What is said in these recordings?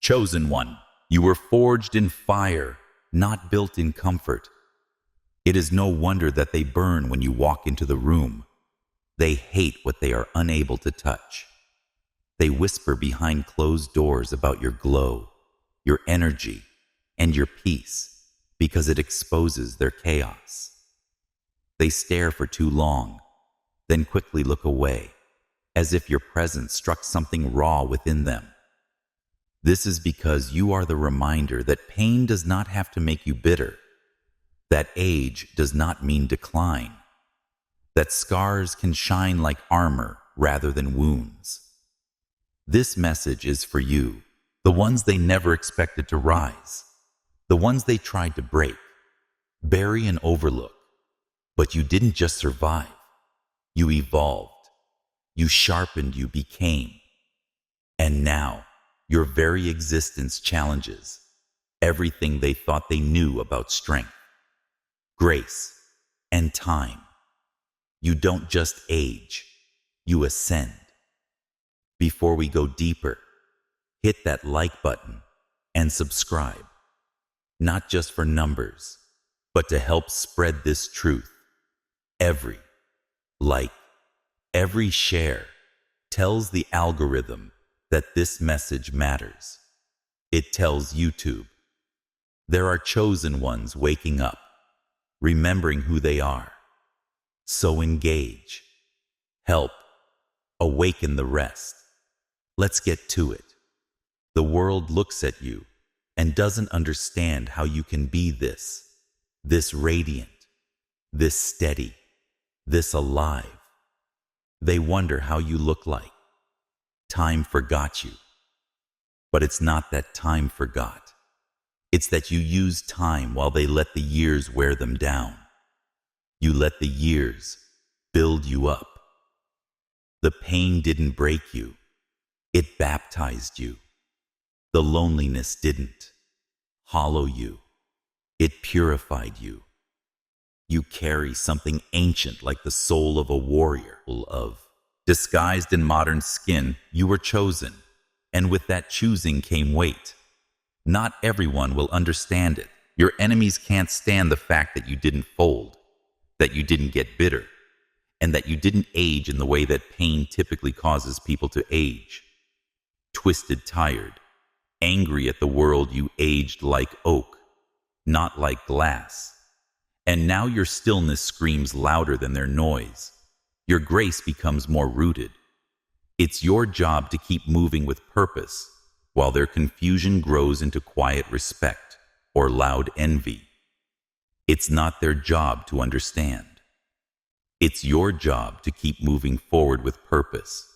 Chosen one, you were forged in fire, not built in comfort. It is no wonder that they burn when you walk into the room. They hate what they are unable to touch. They whisper behind closed doors about your glow, your energy, and your peace because it exposes their chaos. They stare for too long, then quickly look away, as if your presence struck something raw within them. This is because you are the reminder that pain does not have to make you bitter, that age does not mean decline, that scars can shine like armor rather than wounds. This message is for you, the ones they never expected to rise, the ones they tried to break, bury and overlook. But you didn't just survive, you evolved, you sharpened, you became. And now, your very existence challenges everything they thought they knew about strength, grace, and time. You don't just age, you ascend. Before we go deeper, hit that like button and subscribe, not just for numbers, but to help spread this truth. Every like, every share tells the algorithm that this message matters. It tells YouTube there are chosen ones waking up, remembering who they are. So engage, help, awaken the rest. Let's get to it. The world looks at you and doesn't understand how you can be this radiant, this steady, this alive. They wonder how you look like. Time forgot you. But it's not that time forgot. It's that you used time while they let the years wear them down. You let the years build you up. The pain didn't break you. It baptized you. The loneliness didn't hollow you. It purified you. You carry something ancient like the soul of a warrior, disguised in modern skin. You were chosen, and with that choosing came weight. Not everyone will understand it. Your enemies can't stand the fact that you didn't fold, that you didn't get bitter, and that you didn't age in the way that pain typically causes people to age. Twisted, tired, angry at the world. You aged like oak, not like glass. And now your stillness screams louder than their noise. Your grace becomes more rooted. It's your job to keep moving with purpose, while their confusion grows into quiet respect or loud envy. It's not their job to understand. It's your job to keep moving forward with purpose.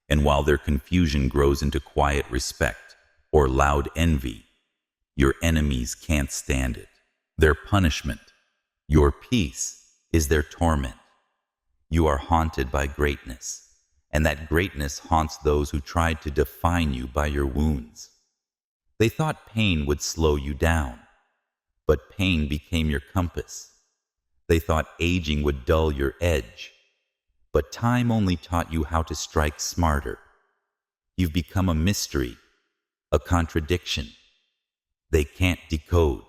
And while their confusion grows into quiet respect or loud envy, your enemies can't stand it. Their punishment, your peace, is their torment. You are haunted by greatness, and that greatness haunts those who tried to define you by your wounds. They thought pain would slow you down, but pain became your compass. They thought aging would dull your edge, but time only taught you how to strike smarter. You've become a mystery, a contradiction they can't decode,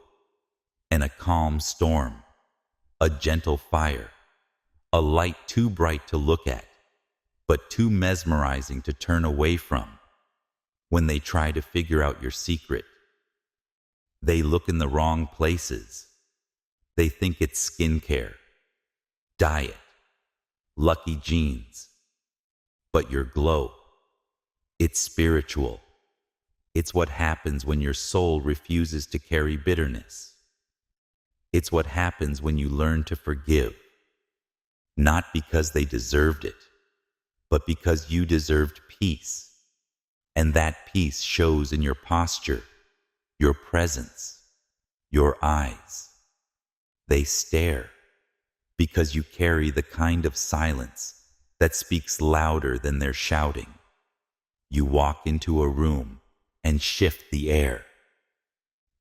and a calm storm, a gentle fire, a light too bright to look at, but too mesmerizing to turn away from. When they try to figure out your secret, they look in the wrong places. They think it's skincare, diet, lucky genes. But your glow, it's spiritual. It's what happens when your soul refuses to carry bitterness. It's what happens when you learn to forgive, not because they deserved it, but because you deserved peace. And that peace shows in your posture, your presence, your eyes. They stare because you carry the kind of silence that speaks louder than their shouting. You walk into a room and shift the air,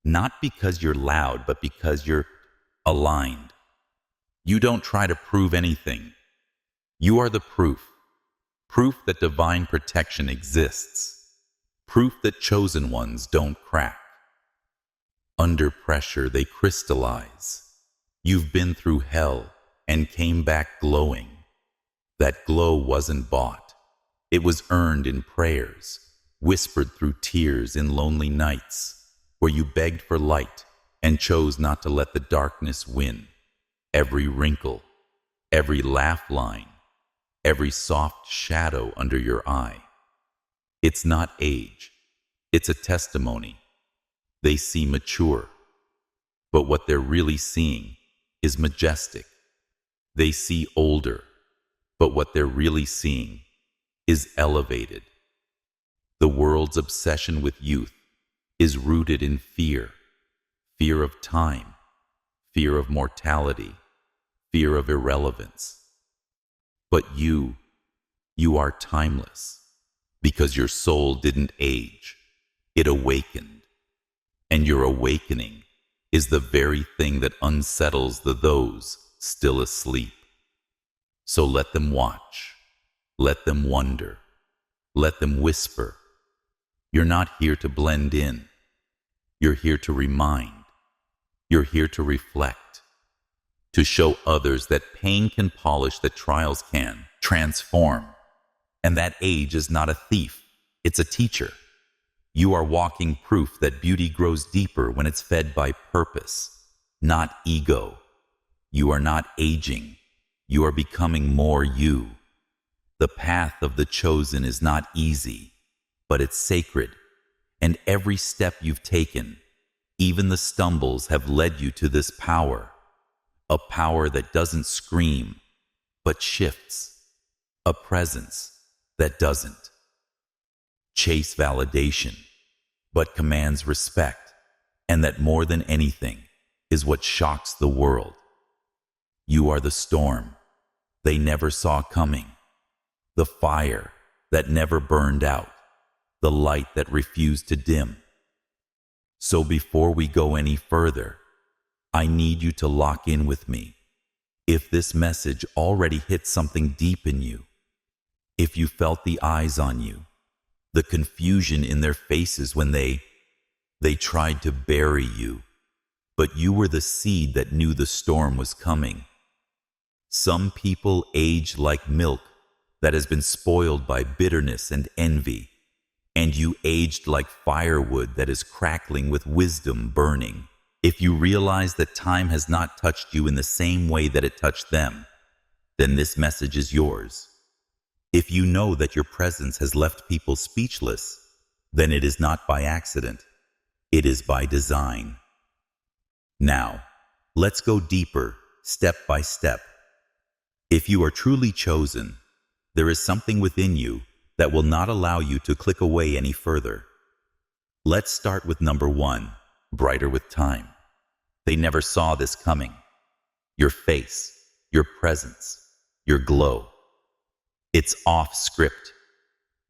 not because you're loud, but because you're aligned. You don't try to prove anything. You are the proof that divine protection exists, proof that chosen ones don't crack. Under pressure, they crystallize. You've been through hell and came back glowing. That glow wasn't bought. It was earned in prayers, whispered through tears in lonely nights, where you begged for light and chose not to let the darkness win. Every wrinkle, every laugh line, every soft shadow under your eye. It's not age, it's a testimony. They see mature, but what they're really seeing is majestic. They see older, but what they're really seeing is elevated. The world's obsession with youth is rooted in fear. Fear of time, fear of mortality, fear of irrelevance. But you are timeless, because your soul didn't age, it awakened. And your awakening is the very thing that unsettles those still asleep. So let them watch, let them wonder, let them whisper. You're not here to blend in, you're here to remind. You're here to reflect, to show others that pain can polish, that trials can transform, and that age is not a thief, it's a teacher. You are walking proof that beauty grows deeper when it's fed by purpose, not ego. You are not aging, you are becoming more you. The path of the chosen is not easy, but it's sacred, and every step you've taken, even the stumbles, have led you to this power, a power that doesn't scream, but shifts, a presence that doesn't chase validation, but commands respect, and that more than anything is what shocks the world. You are the storm they never saw coming, the fire that never burned out, the light that refused to dim. So before we go any further, I need you to lock in with me. If this message already hit something deep in you, if you felt the eyes on you, the confusion in their faces when they tried to bury you, but you were the seed that knew the storm was coming. Some people age like milk that has been spoiled by bitterness and envy, and you aged like firewood that is crackling with wisdom burning. If you realize that time has not touched you in the same way that it touched them, then this message is yours. If you know that your presence has left people speechless, then it is not by accident. It is by design. Now, let's go deeper, step by step. If you are truly chosen, there is something within you that will not allow you to click away any further. Let's start with number 1, brighter with time. They never saw this coming. Your face, your presence, your glow. It's off script.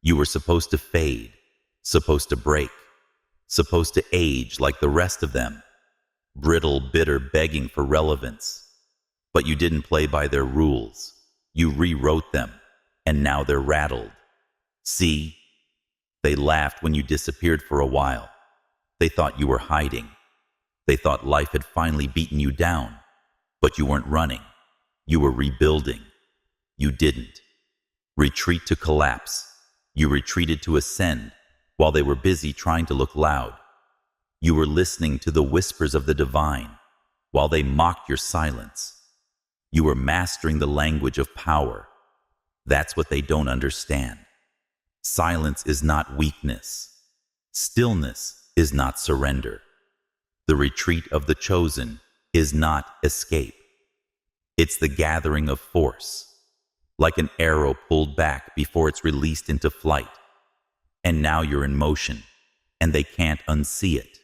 You were supposed to fade, supposed to break, supposed to age like the rest of them. Brittle, bitter, begging for relevance. But you didn't play by their rules. You rewrote them, and now they're rattled. See? They laughed when you disappeared for a while. They thought you were hiding. They thought life had finally beaten you down. But you weren't running. You were rebuilding. You didn't retreat to collapse. You retreated to ascend while they were busy trying to look loud. You were listening to the whispers of the divine while they mocked your silence. You were mastering the language of power. That's what they don't understand. Silence is not weakness. Stillness is not surrender. The retreat of the chosen is not escape. It's the gathering of force, like an arrow pulled back before it's released into flight. And now you're in motion, and they can't unsee it.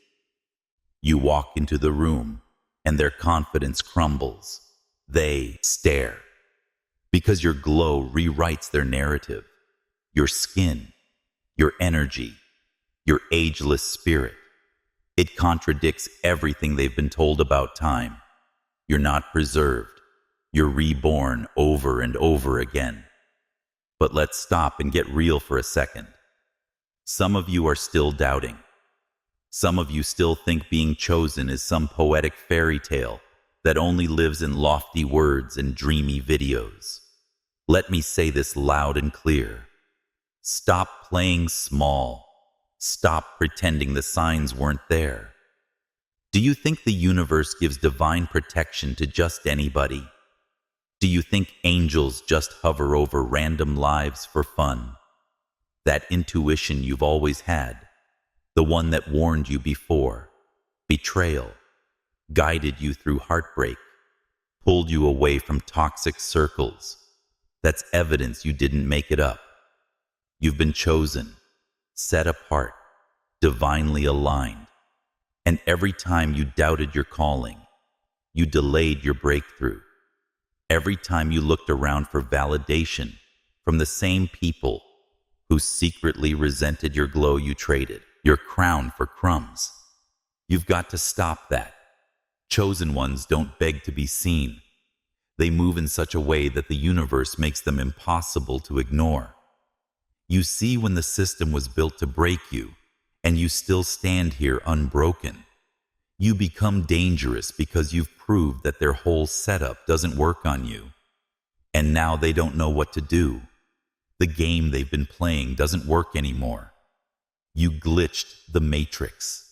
You walk into the room, and their confidence crumbles. They stare, because your glow rewrites their narrative. Your skin, your energy, your ageless spirit. It contradicts everything they've been told about time. You're not preserved. You're reborn over and over again. But let's stop and get real for a second. Some of you are still doubting. Some of you still think being chosen is some poetic fairy tale that only lives in lofty words and dreamy videos. Let me say this loud and clear. Stop playing small. Stop pretending the signs weren't there. Do you think the universe gives divine protection to just anybody? Do you think angels just hover over random lives for fun? That intuition you've always had, the one that warned you before betrayal, guided you through heartbreak, pulled you away from toxic circles, that's evidence you didn't make it up. You've been chosen, set apart, divinely aligned. And every time you doubted your calling, you delayed your breakthrough. Every time you looked around for validation from the same people who secretly resented your glow, you traded your crown for crumbs. You've got to stop that. Chosen ones don't beg to be seen. They move in such a way that the universe makes them impossible to ignore. You see, when the system was built to break you, and you still stand here unbroken, you become dangerous because you've proved that their whole setup doesn't work on you. And now they don't know what to do. The game they've been playing doesn't work anymore. You glitched the matrix.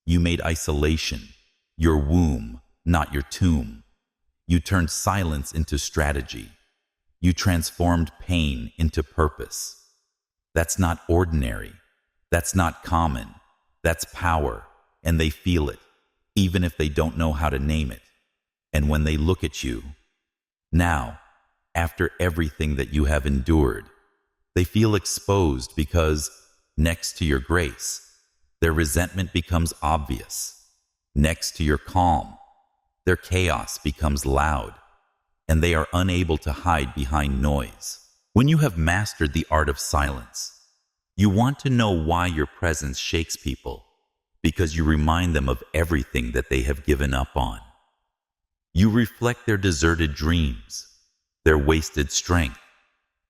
You made isolation your womb, not your tomb. You turned silence into strategy. You transformed pain into purpose. That's not ordinary. That's not common. That's power, and they feel it, even if they don't know how to name it. And when they look at you, now, after everything that you have endured, they feel exposed because, next to your grace, their resentment becomes obvious. Next to your calm, their chaos becomes loud, and they are unable to hide behind noise. When you have mastered the art of silence, you want to know why your presence shakes people, because you remind them of everything that they have given up on. You reflect their deserted dreams, their wasted strength,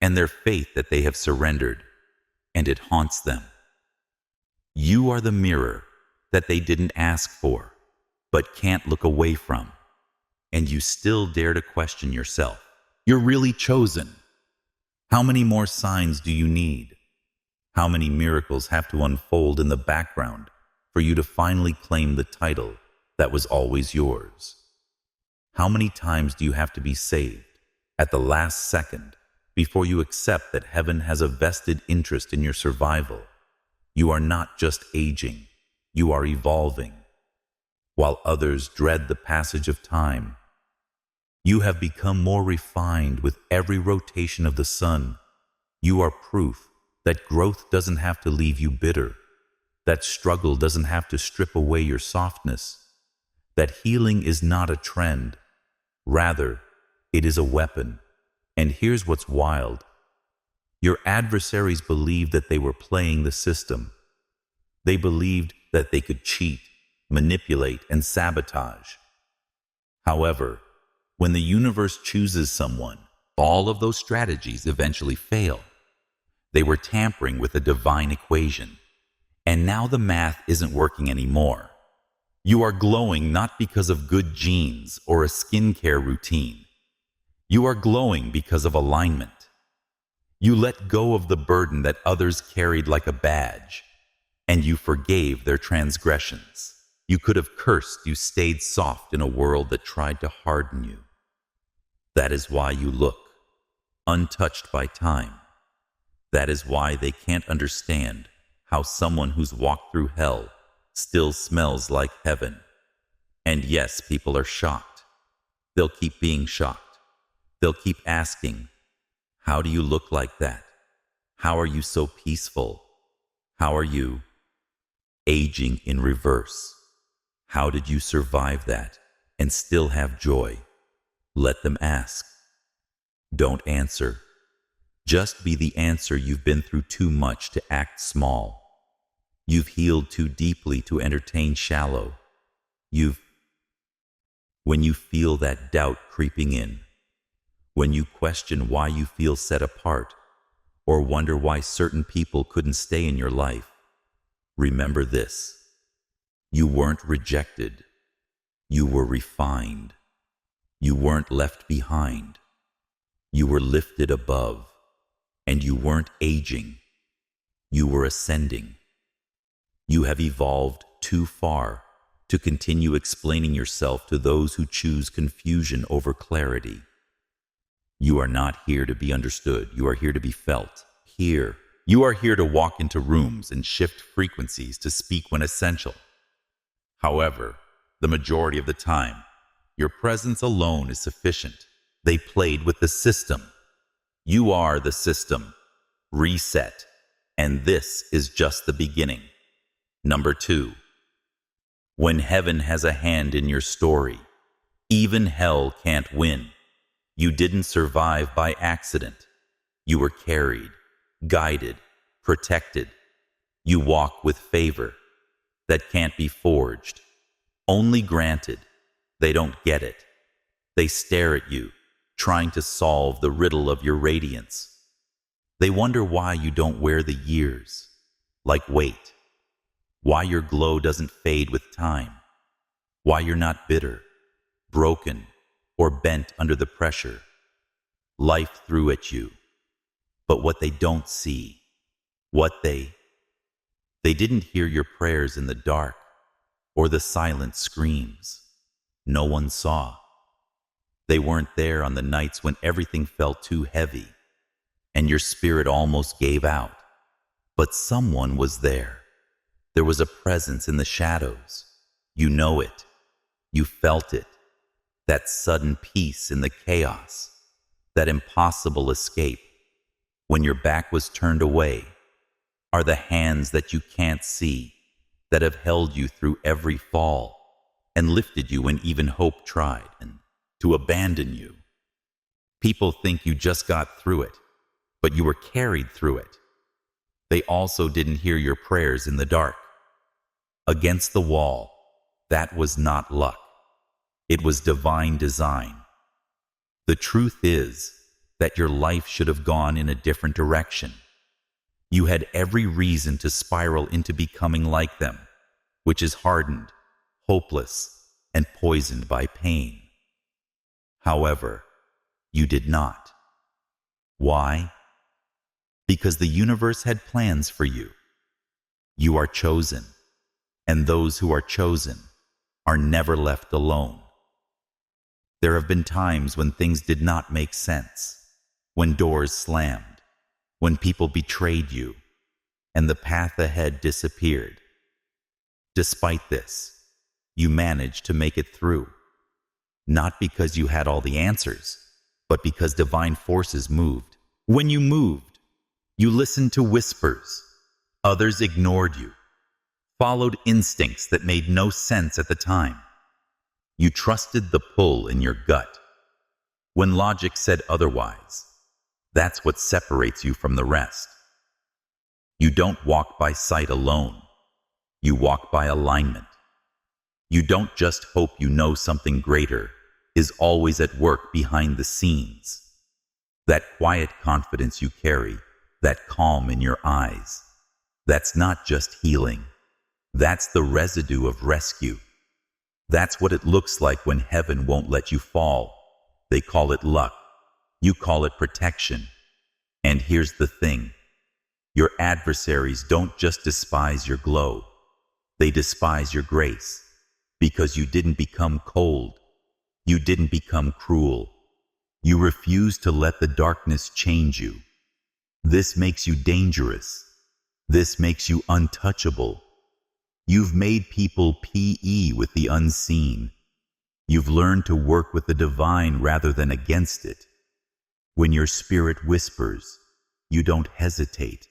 and their faith that they have surrendered, and it haunts them. You are the mirror that they didn't ask for, but can't look away from, and you still dare to question yourself. You're really chosen. How many more signs do you need? How many miracles have to unfold in the background for you to finally claim the title that was always yours? How many times do you have to be saved at the last second before you accept that heaven has a vested interest in your survival? You are not just aging, you are evolving. While others dread the passage of time, you have become more refined with every rotation of the sun. You are proof that growth doesn't have to leave you bitter, that struggle doesn't have to strip away your softness, that healing is not a trend. Rather, it is a weapon. And here's what's wild. Your adversaries believed that they were playing the system. They believed that they could cheat, manipulate, and sabotage. However, when the universe chooses someone, all of those strategies eventually fail. They were tampering with a divine equation. And now the math isn't working anymore. You are glowing not because of good genes or a skincare routine. You are glowing because of alignment. You let go of the burden that others carried like a badge, and you forgave their transgressions. You could have cursed, you stayed soft in a world that tried to harden you. That is why you look untouched by time. That is why they can't understand how someone who's walked through hell still smells like heaven. And yes, people are shocked. They'll keep being shocked. They'll keep asking, how do you look like that? How are you so peaceful? How are you aging in reverse? How did you survive that and still have joy? Let them ask. Don't answer. Just be the answer. You've been through too much to act small. You've healed too deeply to entertain shallow. When you feel that doubt creeping in, when you question why you feel set apart, or wonder why certain people couldn't stay in your life, remember this. You weren't rejected. You were refined. You weren't left behind. You were lifted above. And you weren't aging. You were ascending. You have evolved too far to continue explaining yourself to those who choose confusion over clarity. You are not here to be understood. You are here to be felt. Here, you are here to walk into rooms and shift frequencies to speak when essential. However, the majority of the time, your presence alone is sufficient. They played with the system. You are the system. Reset. And this is just the beginning. Number 2. When heaven has a hand in your story, even hell can't win. You didn't survive by accident. You were carried, guided, protected. You walk with favor that can't be forged, only granted. They don't get it. They stare at you, trying to solve the riddle of your radiance. They wonder why you don't wear the years, like weight. Why your glow doesn't fade with time. Why you're not bitter, broken, or bent under the pressure. Life threw at you. But what they don't see, they didn't hear your prayers in the dark or the silent screams. No one saw. They weren't there on the nights when everything felt too heavy and your spirit almost gave out. But someone was there. There was a presence in the shadows. You know it. You felt it. That sudden peace in the chaos. That impossible escape. When your back was turned away, are the hands that you can't see that have held you through every fall and lifted you when even hope tried and to abandon you. People think you just got through it, but you were carried through it. They also didn't hear your prayers in the dark. Against the wall, that was not luck. It was divine design. The truth is that your life should have gone in a different direction. You had every reason to spiral into becoming like them, which is hardened, hopeless, and poisoned by pain. However, you did not. Why? Because the universe had plans for you. You are chosen, and those who are chosen are never left alone. There have been times when things did not make sense, when doors slammed, when people betrayed you, and the path ahead disappeared. Despite this, you managed to make it through, not because you had all the answers, but because divine forces moved. When you moved, you listened to whispers. Others ignored you, followed instincts that made no sense at the time. You trusted the pull in your gut. When logic said otherwise, that's what separates you from the rest. You don't walk by sight alone. You walk by alignment. You don't just hope you know something greater is always at work behind the scenes. That quiet confidence you carry, that calm in your eyes, that's not just healing. That's the residue of rescue. That's what it looks like when heaven won't let you fall. They call it luck. You call it protection. And here's the thing. Your adversaries don't just despise your glow. They despise your grace. Because you didn't become cold. You didn't become cruel. You refused to let the darkness change you. This makes you dangerous. This makes you untouchable. You've made people PE with the unseen. You've learned to work with the divine rather than against it. When your spirit whispers, you don't hesitate.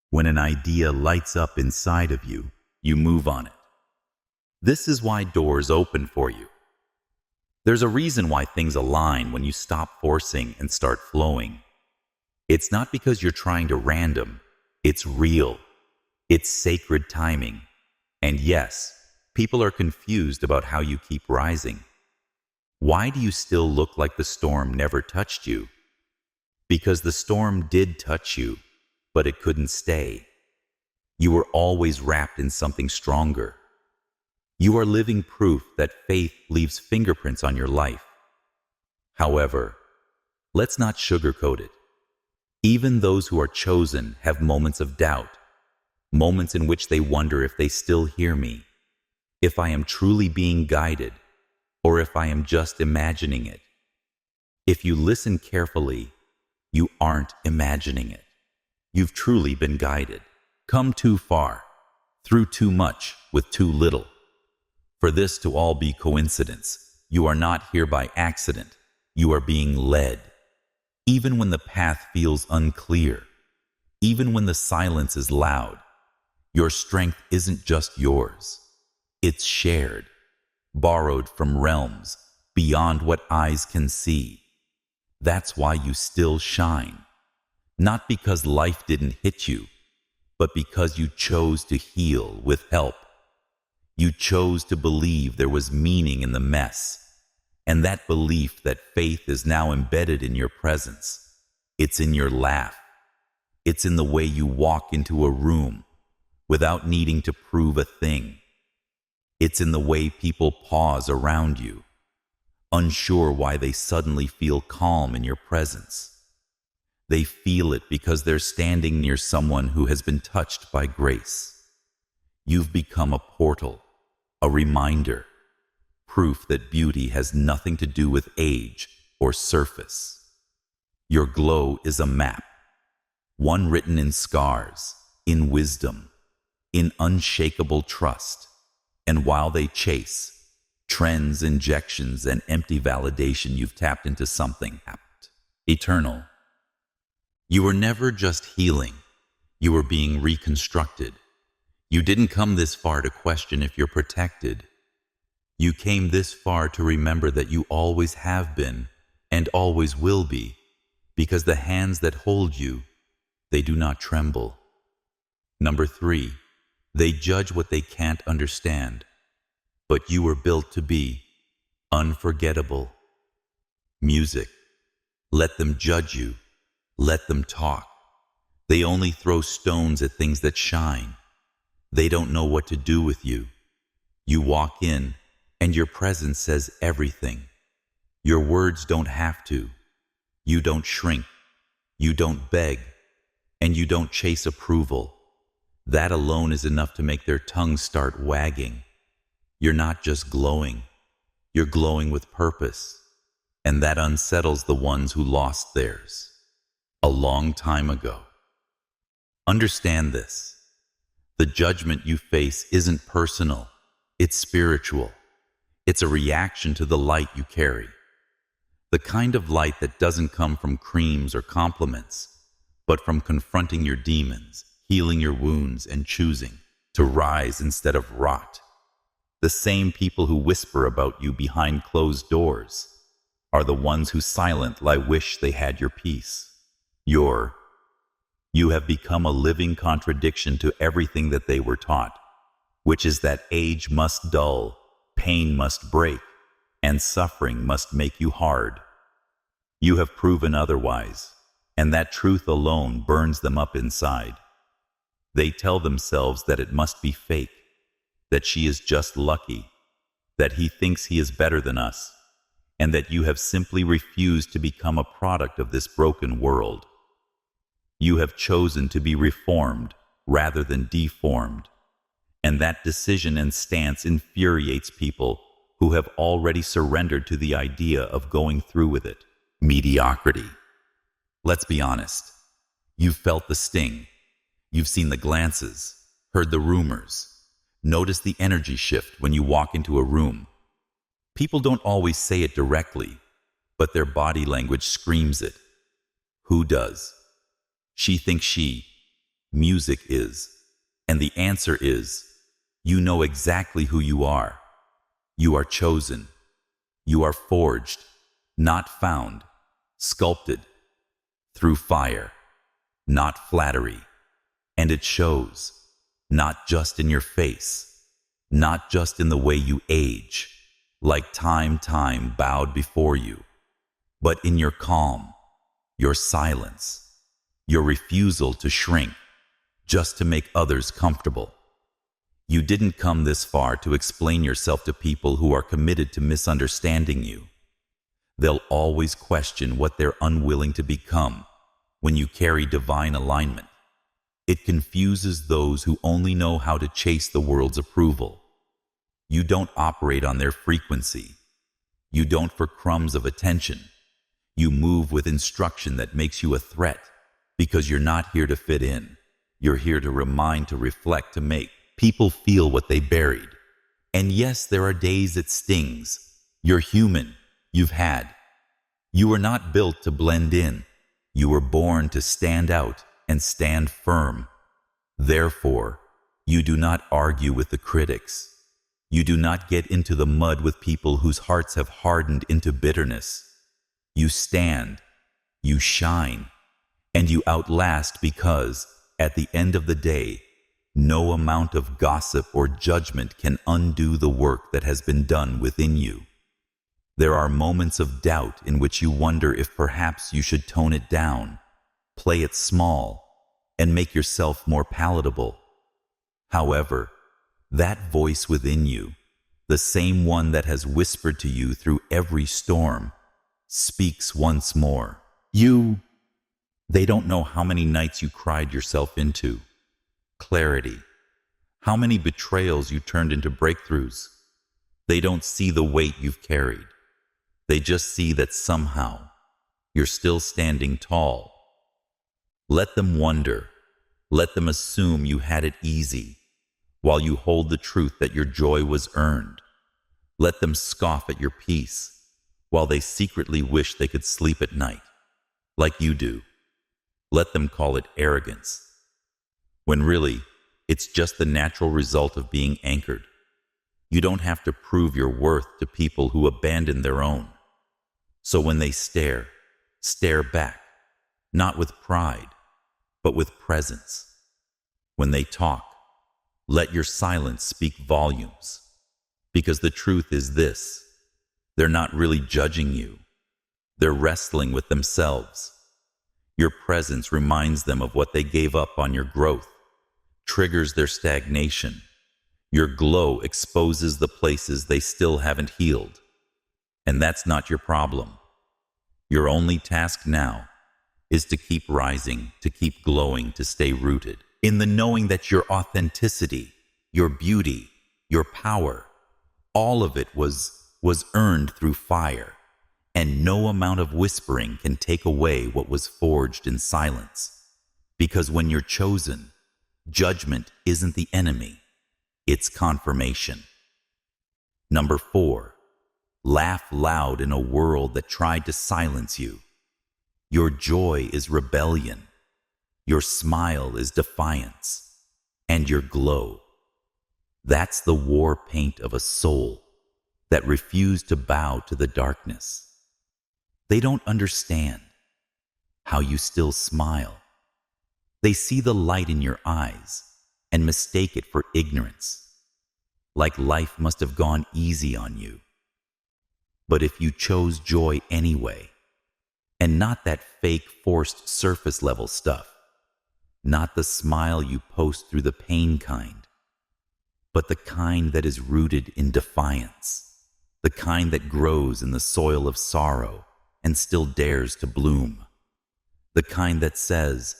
When an idea lights up inside of you, you move on it. This is why doors open for you. There's a reason why things align when you stop forcing and start flowing. It's not because you're trying to random. It's real. It's sacred timing. And yes, people are confused about how you keep rising. Why do you still look like the storm never touched you? Because the storm did touch you, but it couldn't stay. You were always wrapped in something stronger. You are living proof that faith leaves fingerprints on your life. However, let's not sugarcoat it. Even those who are chosen have moments of doubt, moments in which they wonder if they still hear me, if I am truly being guided, or if I am just imagining it. If you listen carefully, you aren't imagining it. You've truly been guided. Come too far, through too much with too little. For this to all be coincidence, you are not here by accident. You are being led. Even when the path feels unclear, even when the silence is loud, your strength isn't just yours. It's shared, borrowed from realms beyond what eyes can see. That's why you still shine. Not because life didn't hit you, but because you chose to heal with help. You chose to believe there was meaning in the mess. And that belief that faith is now embedded in your presence. It's in your laugh. It's in the way you walk into a room without needing to prove a thing. It's in the way people pause around you, unsure why they suddenly feel calm in your presence. They feel it because they're standing near someone who has been touched by grace. You've become a portal, a reminder, proof that beauty has nothing to do with age or surface. Your glow is a map, one written in scars, in wisdom, in unshakable trust. And while they chase trends, injections, and empty validation, you've tapped into something eternal. You were never just healing. You were being reconstructed. You didn't come this far to question if you're protected. You came this far to remember that you always have been and always will be, because the hands that hold you, they do not tremble. Number 3, they judge what they can't understand, but you were built to be unforgettable. Music, let them judge you, let them talk. They only throw stones at things that shine. They don't know what to do with you. You walk in, and your presence says everything. Your words don't have to. You don't shrink. You don't beg. And you don't chase approval. That alone is enough to make their tongues start wagging. You're not just glowing. You're glowing with purpose. And that unsettles the ones who lost theirs a long time ago. Understand this. The judgment you face isn't personal. It's spiritual. It's a reaction to the light you carry. The kind of light that doesn't come from creams or compliments, but from confronting your demons, healing your wounds, and choosing to rise instead of rot. The same people who whisper about you behind closed doors are the ones who silently wish they had your peace. You have become a living contradiction to everything that they were taught, which is that age must dull, pain must break, and suffering must make you hard. You have proven otherwise, and that truth alone burns them up inside. They tell themselves that it must be fake, that she is just lucky, that he thinks he is better than us, and that you have simply refused to become a product of this broken world. You have chosen to be reformed rather than deformed, and that decision and stance infuriates people who have already surrendered to the idea of going through with it. Mediocrity. Let's be honest. You've felt the sting. You've seen the glances, heard the rumors, noticed the energy shift when you walk into a room. People don't always say it directly, but their body language screams it. Who does? She thinks music is. And the answer is, you know exactly who you are. You are chosen. You are forged, not found, sculpted through fire, not flattery. And it shows, not just in your face, not just in the way you age, like time bowed before you, but in your calm, your silence, your refusal to shrink just to make others comfortable. You didn't come this far to explain yourself to people who are committed to misunderstanding you. They'll always question what they're unwilling to become when you carry divine alignment. It confuses those who only know how to chase the world's approval. You don't operate on their frequency. You don't for crumbs of attention. You move with instruction that makes you a threat because you're not here to fit in. You're here to remind, to reflect, to make people feel what they buried. And yes, there are days it stings. You're human. You've had. You were not built to blend in. You were born to stand out and stand firm. Therefore, you do not argue with the critics. You do not get into the mud with people whose hearts have hardened into bitterness. You stand, you shine, and you outlast because, at the end of the day, no amount of gossip or judgment can undo the work that has been done within you. There are moments of doubt in which you wonder if perhaps you should tone it down, play it small, and make yourself more palatable. However, that voice within you, the same one that has whispered to you through every storm, speaks once more. They don't know how many nights you cried yourself into. Clarity. How many betrayals you turned into breakthroughs. They don't see the weight you've carried. They just see that somehow you're still standing tall. Let them wonder. Let them assume you had it easy, while you hold the truth that your joy was earned. Let them scoff at your peace, while they secretly wish they could sleep at night, like you do. Let them call it arrogance, when really, it's just the natural result of being anchored. You don't have to prove your worth to people who abandon their own. So when they stare back, not with pride, but with presence. When they talk, let your silence speak volumes. Because the truth is this: they're not really judging you. They're wrestling with themselves. Your presence reminds them of what they gave up on your growth, triggers their stagnation. Your glow exposes the places they still haven't healed. And that's not your problem. Your only task now is to keep rising, to keep glowing, to stay rooted in the knowing that your authenticity, your beauty, your power, all of it was earned through fire, and no amount of whispering can take away what was forged in silence. Because when you're chosen, judgment isn't the enemy, it's confirmation. Number 4, laugh loud in a world that tried to silence you. Your joy is rebellion, your smile is defiance, and your glow, that's the war paint of a soul that refused to bow to the darkness. They don't understand how you still smile. They see the light in your eyes and mistake it for ignorance, like life must have gone easy on you. But if you chose joy anyway, and not that fake forced surface level stuff, not the smile you post through the pain kind, but the kind that is rooted in defiance, the kind that grows in the soil of sorrow and still dares to bloom, the kind that says,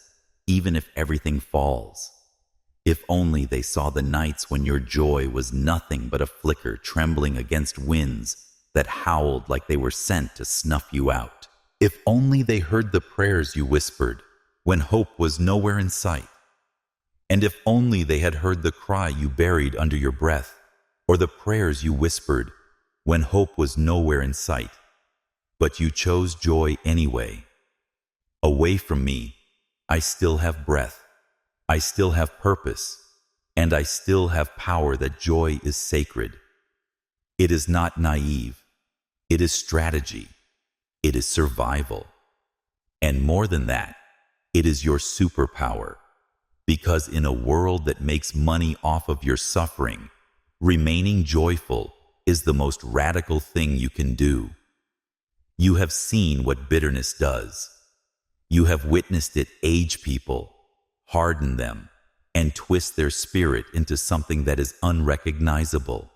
even if everything falls, if only they saw the nights when your joy was nothing but a flicker trembling against winds that howled like they were sent to snuff you out. If only they heard the prayers you whispered when hope was nowhere in sight. And if only they had heard the cry you buried under your breath, or the prayers you whispered when hope was nowhere in sight. But you chose joy anyway. Away from me, I still have breath, I still have purpose, and I still have power. That joy is sacred. It is not naive. It is strategy. It is survival. And more than that, it is your superpower. Because in a world that makes money off of your suffering, remaining joyful is the most radical thing you can do. You have seen what bitterness does. You have witnessed it age people, harden them, and twist their spirit into something that is unrecognizable.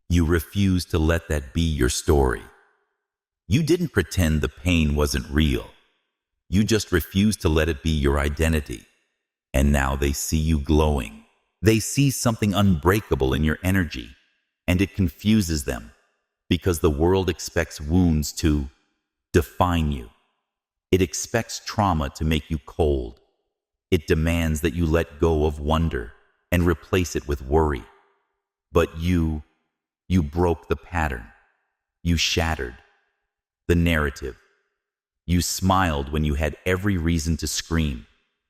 You refuse to let that be your story. You didn't pretend the pain wasn't real. You just refused to let it be your identity. And now they see you glowing. They see something unbreakable in your energy, and it confuses them because the world expects wounds to define you. It expects trauma to make you cold. It demands that you let go of wonder and replace it with worry. But you broke the pattern. You shattered the narrative. You smiled when you had every reason to scream,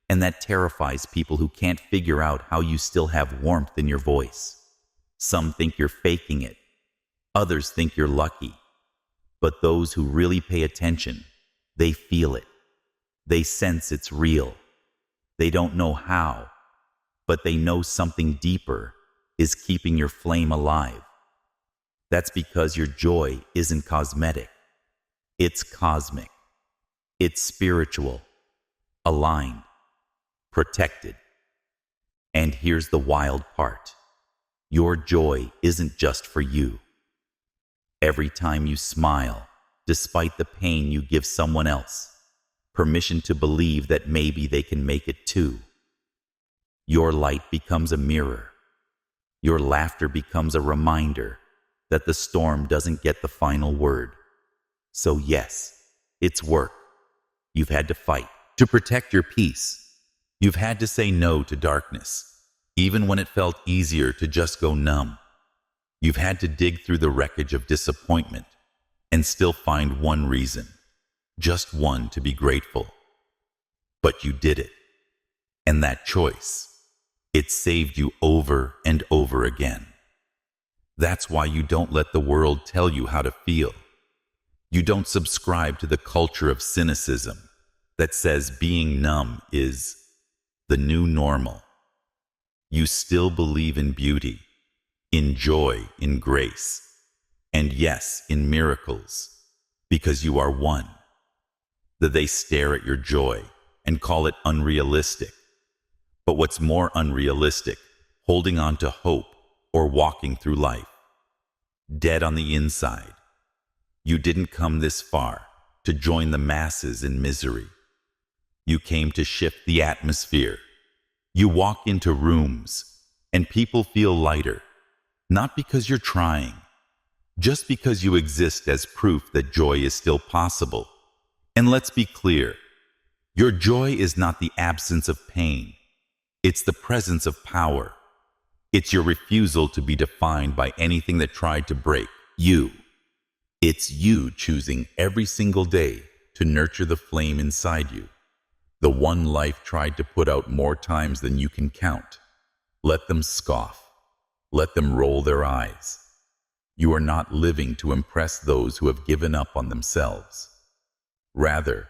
and that terrifies people who can't figure out how you still have warmth in your voice. Some think you're faking it. Others think you're lucky. But those who really pay attention, they feel it. They sense it's real. They don't know how, but they know something deeper is keeping your flame alive. That's because your joy isn't cosmetic. It's cosmic. It's spiritual, aligned, protected. And here's the wild part. Your joy isn't just for you. Every time you smile, despite the pain, you give someone else permission to believe that maybe they can make it too. Your light becomes a mirror. Your laughter becomes a reminder that the storm doesn't get the final word. So yes, it's work. You've had to fight to protect your peace. You've had to say no to darkness, even when it felt easier to just go numb. You've had to dig through the wreckage of disappointment and still find one reason, just one, to be grateful. But you did it. And that choice, it saved you over and over again. That's why you don't let the world tell you how to feel. You don't subscribe to the culture of cynicism that says being numb is the new normal. You still believe in beauty, in joy, in grace, and yes, in miracles, because you are one. That they stare at your joy and call it unrealistic. But what's more unrealistic, holding on to hope or walking through life, dead on the inside. You didn't come this far to join the masses in misery. You came to shift the atmosphere. You walk into rooms and people feel lighter, not because you're trying, just because you exist as proof that joy is still possible. And let's be clear, your joy is not the absence of pain. It's the presence of power. It's your refusal to be defined by anything that tried to break you. It's you choosing every single day to nurture the flame inside you, the one life tried to put out more times than you can count. Let them scoff. Let them roll their eyes. You are not living to impress those who have given up on themselves. Rather,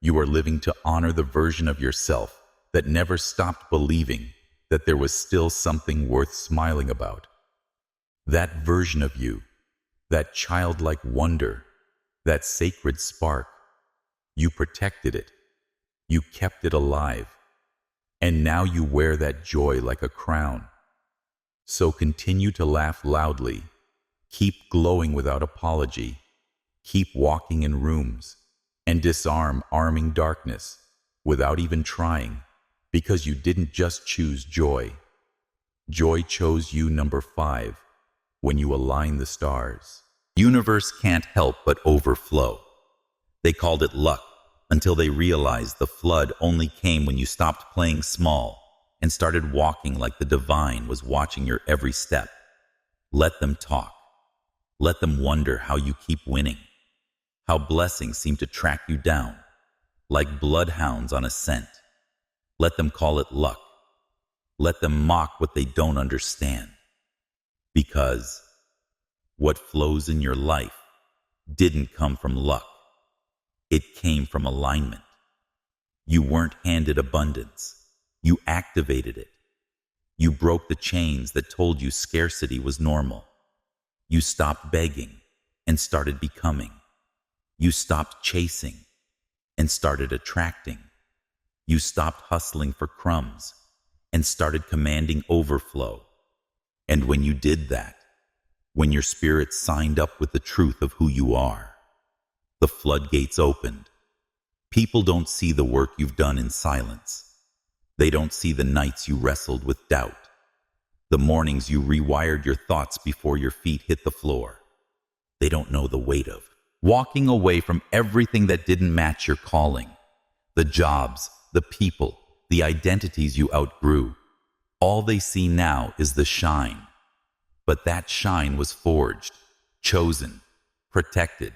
you are living to honor the version of yourself that never stopped believing that there was still something worth smiling about. That version of you, that childlike wonder, that sacred spark, you protected it. You kept it alive. And now you wear that joy like a crown. So continue to laugh loudly. Keep glowing without apology. Keep walking in rooms and disarm arming darkness without even trying, because you didn't just choose joy. Joy chose you, number 5, when you align the stars. Universe can't help but overflow. They called it luck until they realized the flood only came when you stopped playing small and started walking like the divine was watching your every step. Let them talk. Let them wonder how you keep winning, how blessings seem to track you down like bloodhounds on a scent. Let them call it luck. Let them mock what they don't understand. Because what flows in your life didn't come from luck. It came from alignment. You weren't handed abundance. You activated it. You broke the chains that told you scarcity was normal. You stopped begging and started becoming. You stopped chasing and started attracting. You stopped hustling for crumbs and started commanding overflow. And when you did that, when your spirit signed up with the truth of who you are, the floodgates opened. People don't see the work you've done in silence. They don't see the nights you wrestled with doubt, the mornings you rewired your thoughts before your feet hit the floor. They don't know the weight of walking away from everything that didn't match your calling, the jobs, the people, the identities you outgrew. All they see now is the shine. But that shine was forged, chosen, protected.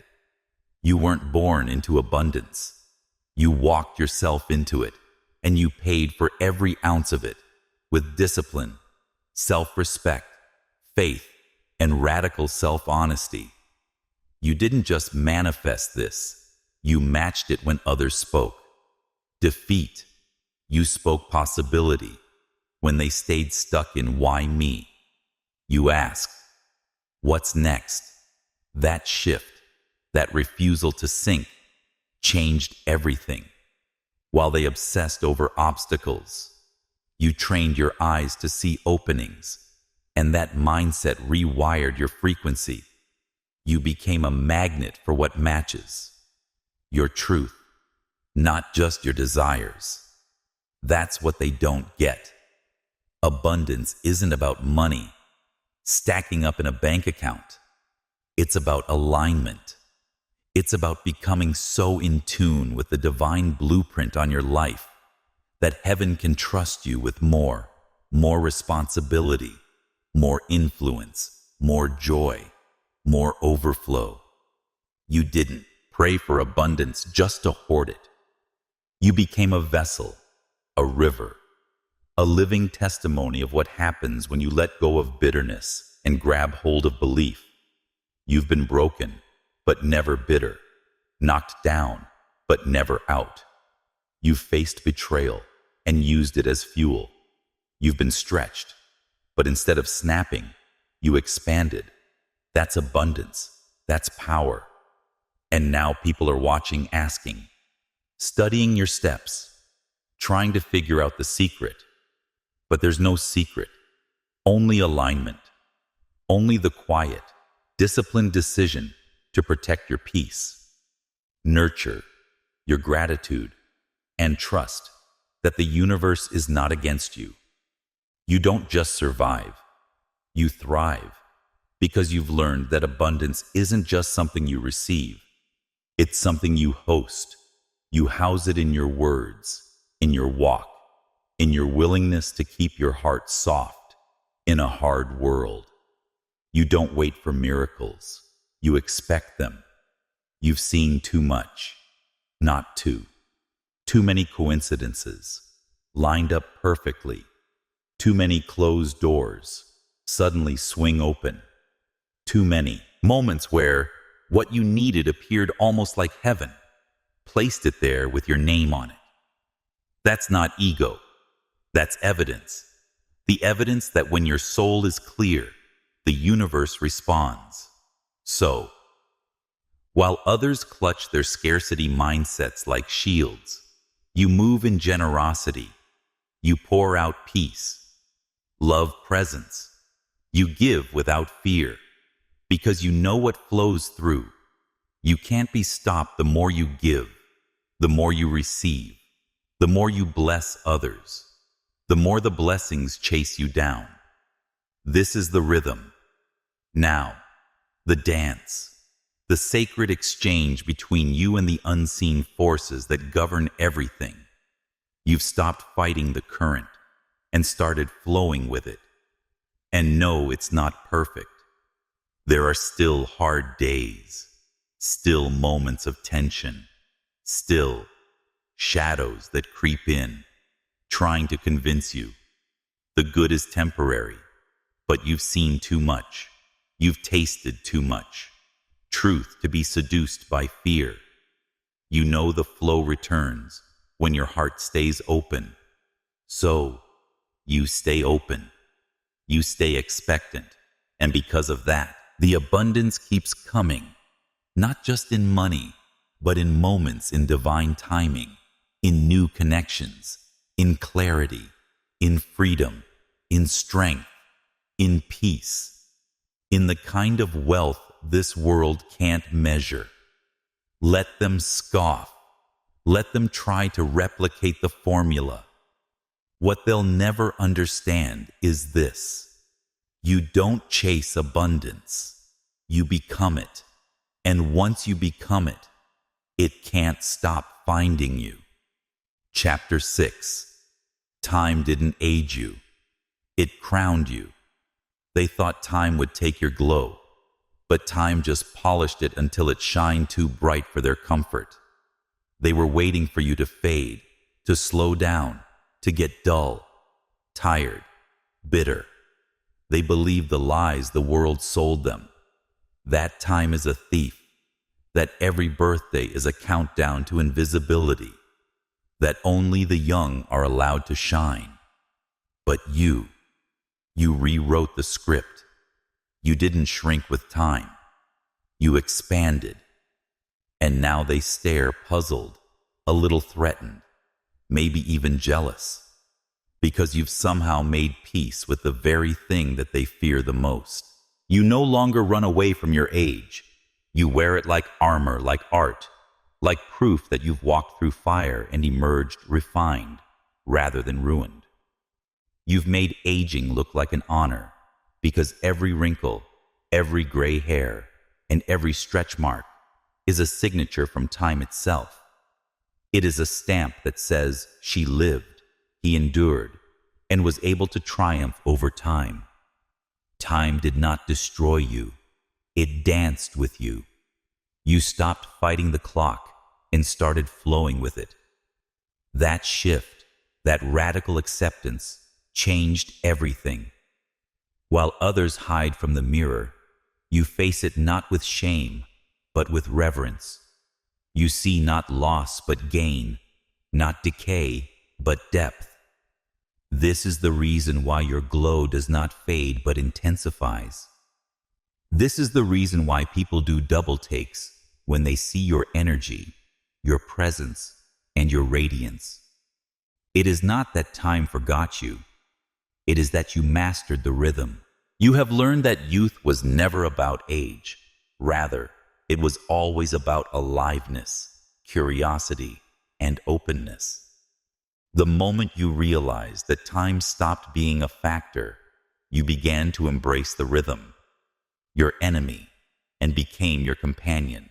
You weren't born into abundance. You walked yourself into it, and you paid for every ounce of it with discipline, self-respect, faith, and radical self-honesty. You didn't just manifest this. You matched it when others spoke defeat. You spoke possibility. When they stayed stuck in why me, you asked, what's next? That shift, that refusal to sink, changed everything. While they obsessed over obstacles, you trained your eyes to see openings, and that mindset rewired your frequency. You became a magnet for what matches your truth, not just your desires. That's what they don't get. Abundance isn't about money stacking up in a bank account. It's about alignment. It's about becoming so in tune with the divine blueprint on your life that heaven can trust you with more responsibility, more influence, more joy, more overflow. You didn't pray for abundance just to hoard it. You became a vessel, a river, a living testimony of what happens when you let go of bitterness and grab hold of belief. You've been broken, but never bitter, knocked down, but never out. You've faced betrayal and used it as fuel. You've been stretched, but instead of snapping, you expanded. That's abundance. That's power. And now people are watching, asking, studying your steps, trying to figure out the secret. But there's no secret, only alignment, only the quiet, disciplined decision to protect your peace, nurture your gratitude, and trust that the universe is not against you. You don't just survive, you thrive, because you've learned that abundance isn't just something you receive, it's something you host. You house it in your words, in your walk, in your willingness to keep your heart soft in a hard world. You don't wait for miracles. You expect them. You've seen too much, not too many coincidences lined up perfectly. Too many closed doors suddenly swing open. Too many moments where what you needed appeared almost like heaven, placed it there with your name on it. That's not ego. That's evidence. The evidence that when your soul is clear, the universe responds. So, while others clutch their scarcity mindsets like shields, you move in generosity. You pour out peace, love, presence. You give without fear, because you know what flows through. You can't be stopped. The more you give, the more you receive, the more you bless others, the more the blessings chase you down. This is the rhythm. Now, the dance, the sacred exchange between you and the unseen forces that govern everything. You've stopped fighting the current and started flowing with it. And no, it's not perfect. There are still hard days, still moments of tension, still shadows that creep in, trying to convince you the good is temporary, but you've seen too much. You've tasted too much truth to be seduced by fear. You know the flow returns when your heart stays open. So, you stay open. You stay expectant. And because of that, the abundance keeps coming, not just in money, but in moments, in divine timing, in new connections, in clarity, in freedom, in strength, in peace, in the kind of wealth this world can't measure. Let them scoff. Let them try to replicate the formula. What they'll never understand is this: you don't chase abundance, you become it. And once you become it, it can't stop finding you. Chapter 6. Time didn't age you. It crowned you. They thought time would take your glow, but time just polished it until it shined too bright for their comfort. They were waiting for you to fade, to slow down, to get dull, tired, bitter. They believed the lies the world sold them. That time is a thief, that every birthday is a countdown to invisibility, that only the young are allowed to shine. But you rewrote the script. You didn't shrink with time. You expanded. And now they stare puzzled, a little threatened, maybe even jealous, because you've somehow made peace with the very thing that they fear the most. You no longer run away from your age. You wear it like armor, like art, like proof that you've walked through fire and emerged refined rather than ruined. You've made aging look like an honor, because every wrinkle, every gray hair, and every stretch mark is a signature from time itself. It is a stamp that says she lived, he endured, and was able to triumph over time. Time did not destroy you. It danced with you. You stopped fighting the clock and started flowing with it. That shift, that radical acceptance, changed everything. While others hide from the mirror, you face it not with shame, but with reverence. You see not loss, but gain, not decay, but depth. This is the reason why your glow does not fade, but intensifies. This is the reason why people do double takes when they see your energy, your presence, and your radiance. It is not that time forgot you. It is that you mastered the rhythm. You have learned that youth was never about age. Rather, it was always about aliveness, curiosity, and openness. The moment you realized that time stopped being a factor, you began to embrace the rhythm, your enemy, and became your companion.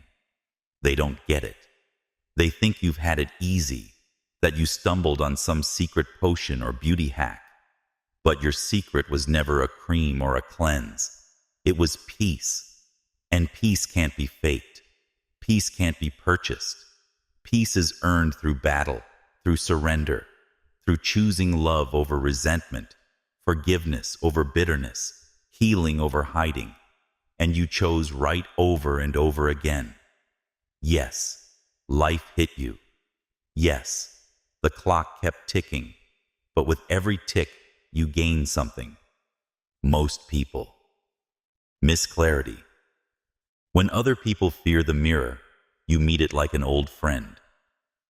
They don't get it. They think you've had it easy, that you stumbled on some secret potion or beauty hack. But your secret was never a cream or a cleanse. It was peace. And peace can't be faked. Peace can't be purchased. Peace is earned through battle, through surrender, through choosing love over resentment, forgiveness over bitterness, healing over hiding. And you chose right over and over again. Yes, life hit you. Yes, the clock kept ticking, but with every tick, you gained something. Most people miss clarity. When other people fear the mirror, you meet it like an old friend.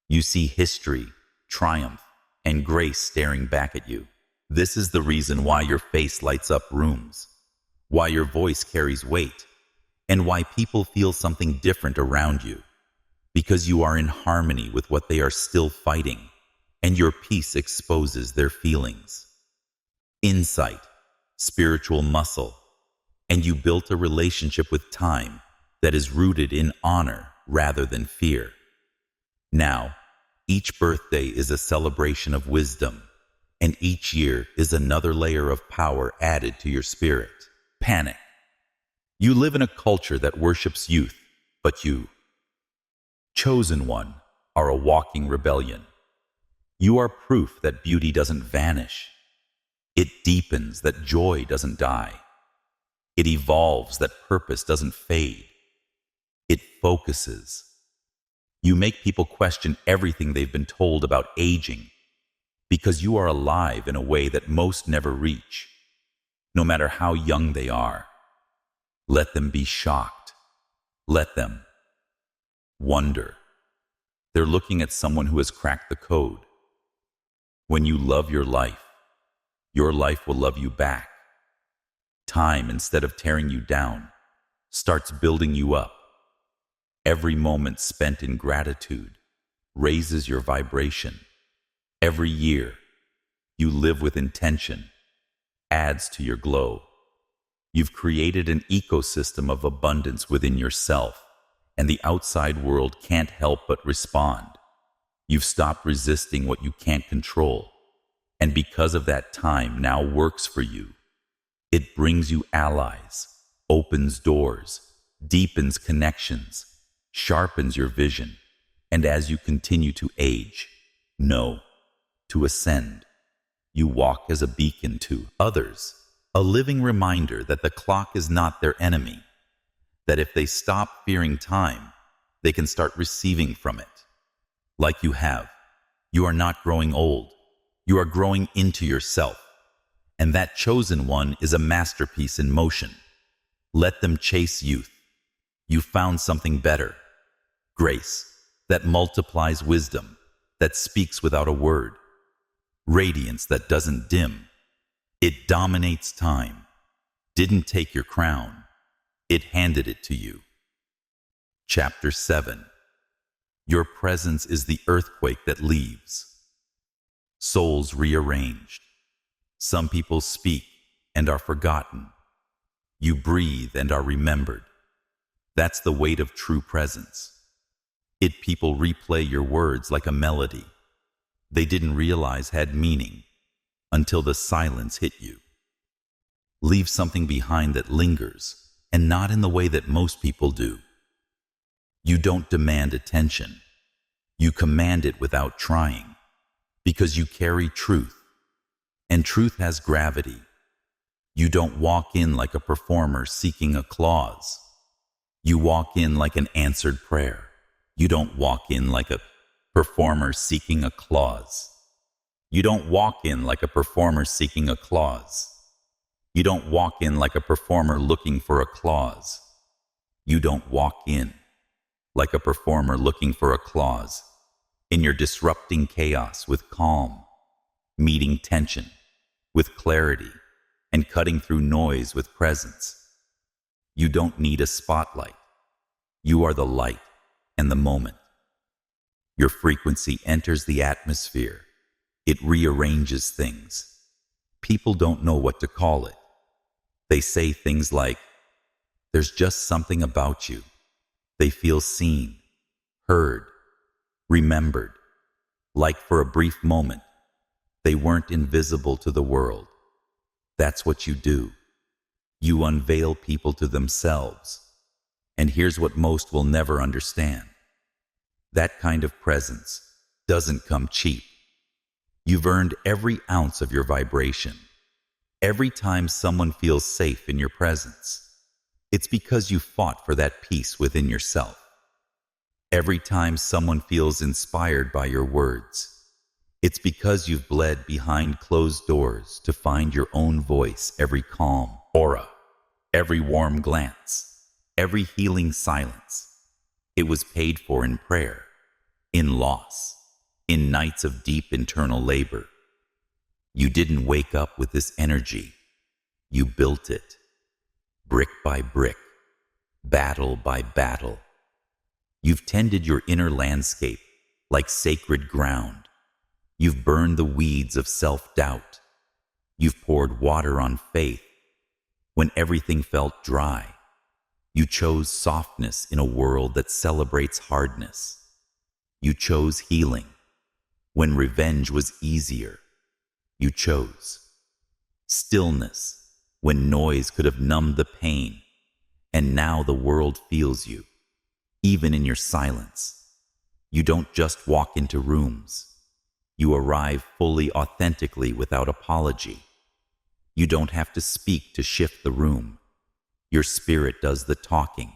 You see history, triumph, and grace staring back at you. This is the reason why your face lights up rooms, why your voice carries weight, and why people feel something different around you. Because you are in harmony with what they are still fighting, and your peace exposes their feelings. Insight, spiritual muscle, and you built a relationship with time that is rooted in honor rather than fear. Now, each birthday is a celebration of wisdom, and each year is another layer of power added to your spirit. Panic. You live in a culture that worships youth, but you, chosen one, are a walking rebellion. You are proof that beauty doesn't vanish. It deepens, that joy doesn't die. It evolves, that purpose doesn't fade. It focuses. You make people question everything they've been told about aging, because you are alive in a way that most never reach, no matter how young they are. Let them be shocked. Let them wonder. They're looking at someone who has cracked the code. When you love your life will love you back. Time, instead of tearing you down, starts building you up. Every moment spent in gratitude raises your vibration. Every year you live with intention adds to your glow. You've created an ecosystem of abundance within yourself, and the outside world can't help but respond. You've stopped resisting what you can't control, and because of that, time now works for you. It brings you allies, opens doors, deepens connections, sharpens your vision, and as you continue to age, to ascend, you walk as a beacon to others, a living reminder that the clock is not their enemy, that if they stop fearing time, they can start receiving from it. Like you have, you are not growing old, you are growing into yourself, and that chosen one is a masterpiece in motion. Let them chase youth. You found something better. Grace, that multiplies wisdom, that speaks without a word. Radiance that doesn't dim. It dominates time. Didn't take your crown. It handed it to you. Chapter 7. Your presence is the earthquake that leaves. Souls rearranged. Some people speak and are forgotten. You breathe and are remembered. That's the weight of true presence. People replay your words like a melody they didn't realize had meaning until the silence hit you. Leave something behind that lingers, and not in the way that most people do. You don't demand attention. You command it without trying, because you carry truth, and truth has gravity. You don't walk in like a performer seeking applause. You walk in like an answered prayer. You don't walk in like a performer seeking applause. You don't walk in like a performer seeking applause. You don't walk in like a performer looking for applause. You don't walk in like a performer looking for applause. In your disrupting chaos with calm, meeting tension with clarity, and cutting through noise with presence. You don't need a spotlight. You are the light and the moment. Your frequency enters the atmosphere. It rearranges things. People don't know what to call it. They say things like, "There's just something about you." They feel seen, heard, remembered. Like for a brief moment, they weren't invisible to the world. That's what you do. You unveil people to themselves. And here's what most will never understand. That kind of presence doesn't come cheap. You've earned every ounce of your vibration. Every time someone feels safe in your presence, it's because you fought for that peace within yourself. Every time someone feels inspired by your words, it's because you've bled behind closed doors to find your own voice. Every calm aura, every warm glance, every healing silence, it was paid for in prayer, in loss, in nights of deep internal labor. You didn't wake up with this energy. You built it, brick by brick, battle by battle. You've tended your inner landscape like sacred ground. You've burned the weeds of self-doubt. You've poured water on faith when everything felt dry. You chose softness in a world that celebrates hardness. You chose healing when revenge was easier. You chose stillness when noise could have numbed the pain. And now the world feels you, even in your silence. You don't just walk into rooms. You arrive fully, authentically, without apology. You don't have to speak to shift the room. Your spirit does the talking.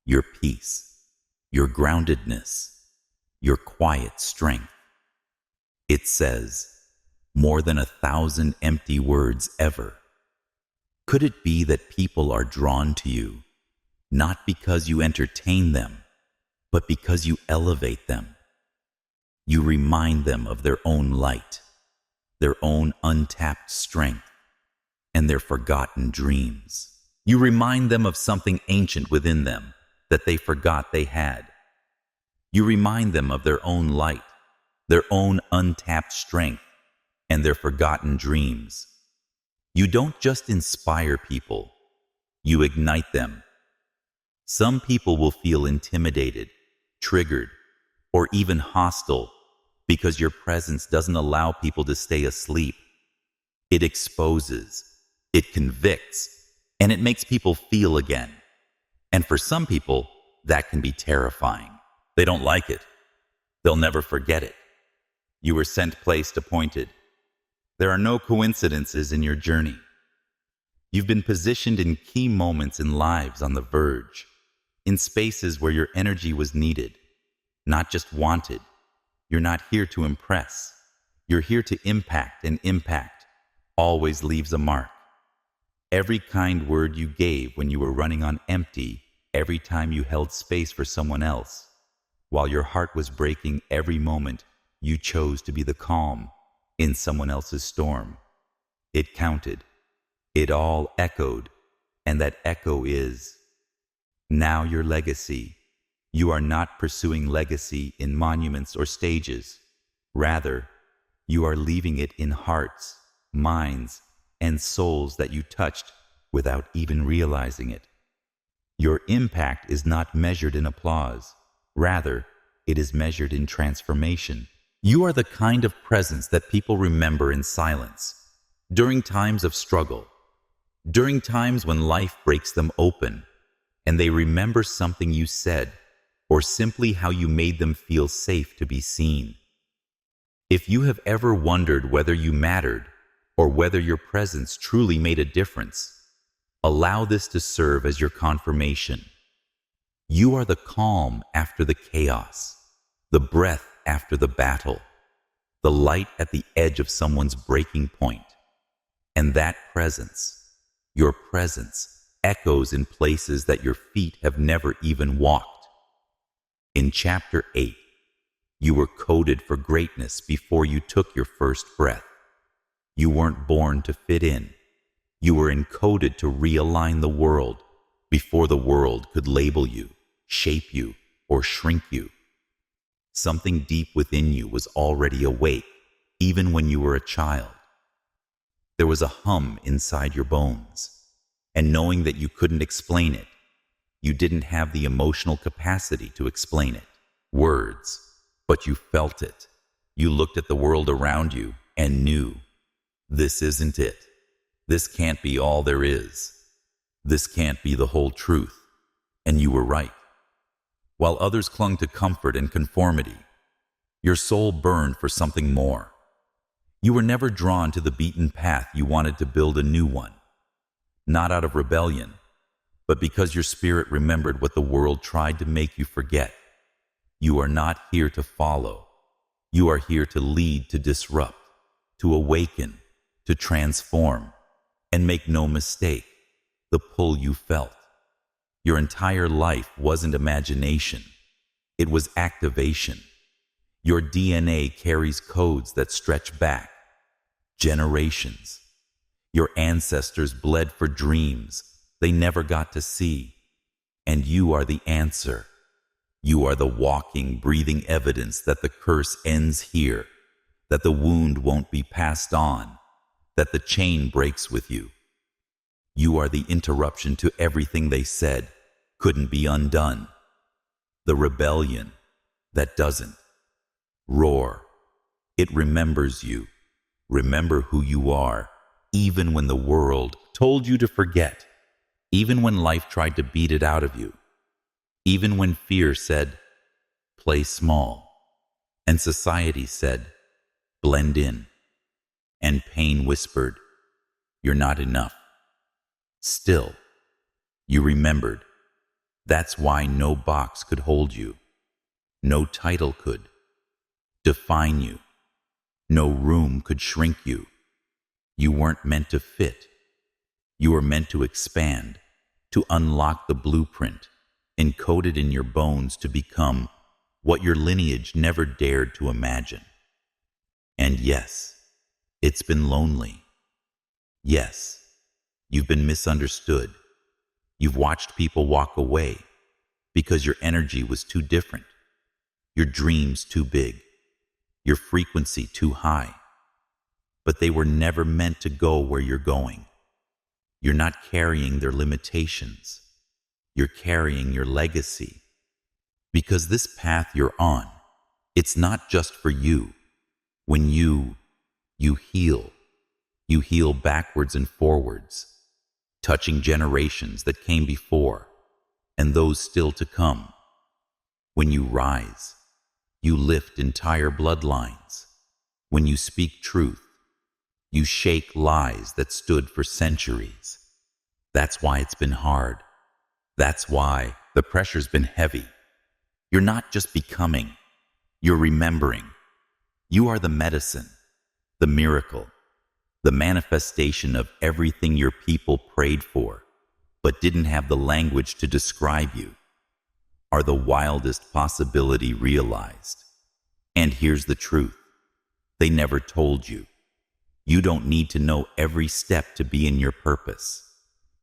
Your peace, your groundedness, your quiet strength. It says more than 1,000 empty words ever. Could it be that people are drawn to you, not because you entertain them, but because you elevate them? You remind them of their own light, their own untapped strength, and their forgotten dreams. You remind them of something ancient within them that they forgot they had. You remind them of their own light, their own untapped strength, and their forgotten dreams. You don't just inspire people, you ignite them. Some people will feel intimidated, triggered, or even hostile because your presence doesn't allow people to stay asleep. It exposes, it convicts, and it makes people feel again. And for some people, that can be terrifying. They don't like it. They'll never forget it. You were sent, placed, appointed. There are no coincidences in your journey. You've been positioned in key moments in lives on the verge, in spaces where your energy was needed, not just wanted. You're not here to impress. You're here to impact, and impact always leaves a mark. Every kind word you gave when you were running on empty, every time you held space for someone else, while your heart was breaking every moment you chose to be the calm in someone else's storm. It counted. It all echoed, and that echo is now your legacy. You are not pursuing legacy in monuments or stages. Rather, you are leaving it in hearts, minds, and souls that you touched without even realizing it. Your impact is not measured in applause. Rather, it is measured in transformation. You are the kind of presence that people remember in silence, during times of struggle, during times when life breaks them open, and they remember something you said, or simply how you made them feel safe to be seen. If you have ever wondered whether you mattered, or whether your presence truly made a difference, allow this to serve as your confirmation. You are the calm after the chaos, the breath after the battle, the light at the edge of someone's breaking point. And that presence, your presence, echoes in places that your feet have never even walked. In Chapter 8, you were coded for greatness before you took your first breath. You weren't born to fit in. You were encoded to realign the world before the world could label you, shape you, or shrink you. Something deep within you was already awake, even when you were a child. There was a hum inside your bones, and knowing that you couldn't explain it, you didn't have the emotional capacity to explain it. Words, but you felt it. You looked at the world around you and knew, this isn't it. This can't be all there is. This can't be the whole truth. And you were right. While others clung to comfort and conformity, your soul burned for something more. You were never drawn to the beaten path. You wanted to build a new one, not out of rebellion, but because your spirit remembered what the world tried to make you forget. You are not here to follow. You are here to lead, to disrupt, to awaken, to transform. And make no mistake, the pull you felt. Your entire life wasn't imagination. It was activation. Your DNA carries codes that stretch back generations. Your ancestors bled for dreams they never got to see. And you are the answer. You are the walking, breathing evidence that the curse ends here, that the wound won't be passed on, that the chain breaks with you. You are the interruption to everything they said couldn't be undone. The rebellion that doesn't roar. It remembers you. Remember who you are, even when the world told you to forget, even when life tried to beat it out of you, even when fear said, play small, and society said, blend in, and pain whispered, you're not enough. Still, you remembered. That's why no box could hold you. No title could define you. No room could shrink you. You weren't meant to fit. You were meant to expand, to unlock the blueprint, encoded in your bones to become what your lineage never dared to imagine. And yes, it's been lonely. Yes, you've been misunderstood. You've watched people walk away because your energy was too different, your dreams too big, your frequency too high. But they were never meant to go where you're going. You're not carrying their limitations. You're carrying your legacy. Because this path you're on, it's not just for you. When you heal backwards and forwards, touching generations that came before and those still to come. When you rise, you lift entire bloodlines. When you speak truth, you shake lies that stood for centuries. That's why it's been hard. That's why the pressure's been heavy. You're not just becoming, you're remembering. You are the medicine, the miracle, the manifestation of everything your people prayed for, but didn't have the language to describe. You are the wildest possibility realized. And here's the truth. They never told you. You don't need to know every step to be in your purpose.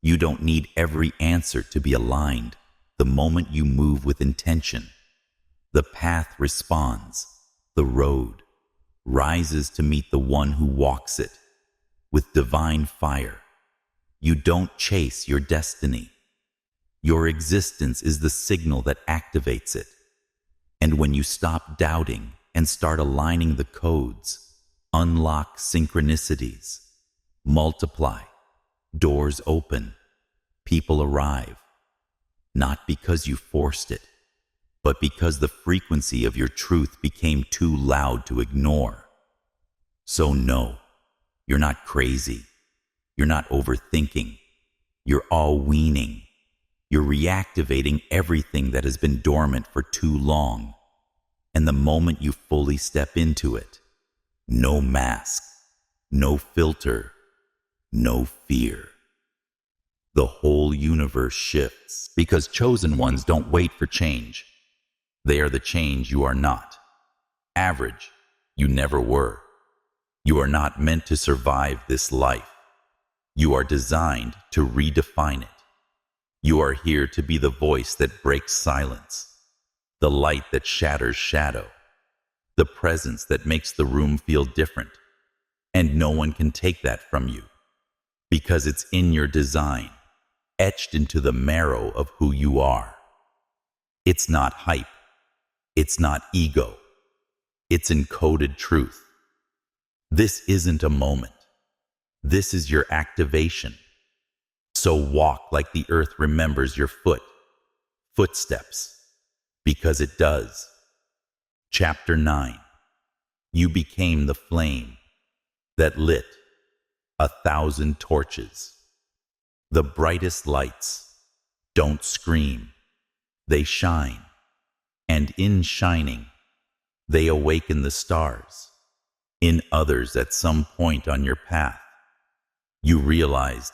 You don't need every answer to be aligned. The moment you move with intention, the path responds, the road rises to meet the one who walks it with divine fire. You don't chase your destiny. Your existence is the signal that activates it. And when you stop doubting and start aligning the codes, unlock synchronicities, multiply, doors open, people arrive, not because you forced it, but because the frequency of your truth became too loud to ignore. So no, you're not crazy. You're not overthinking. You're all weaning. You're reactivating everything that has been dormant for too long. And the moment you fully step into it, no mask, no filter, no fear. The whole universe shifts because chosen ones don't wait for change. They are the change you are not. Average, you never were. You are not meant to survive this life. You are designed to redefine it. You are here to be the voice that breaks silence, the light that shatters shadow, the presence that makes the room feel different. And no one can take that from you, because it's in your design, etched into the marrow of who you are. It's not hype. It's not ego. It's encoded truth. This isn't a moment. This is your activation. So walk like the earth remembers your footsteps, because it does. Chapter 9. You became the flame that lit 1,000 torches. The brightest lights don't scream, they shine. And in shining, they awaken the stars. In others at some point on your path, you realized,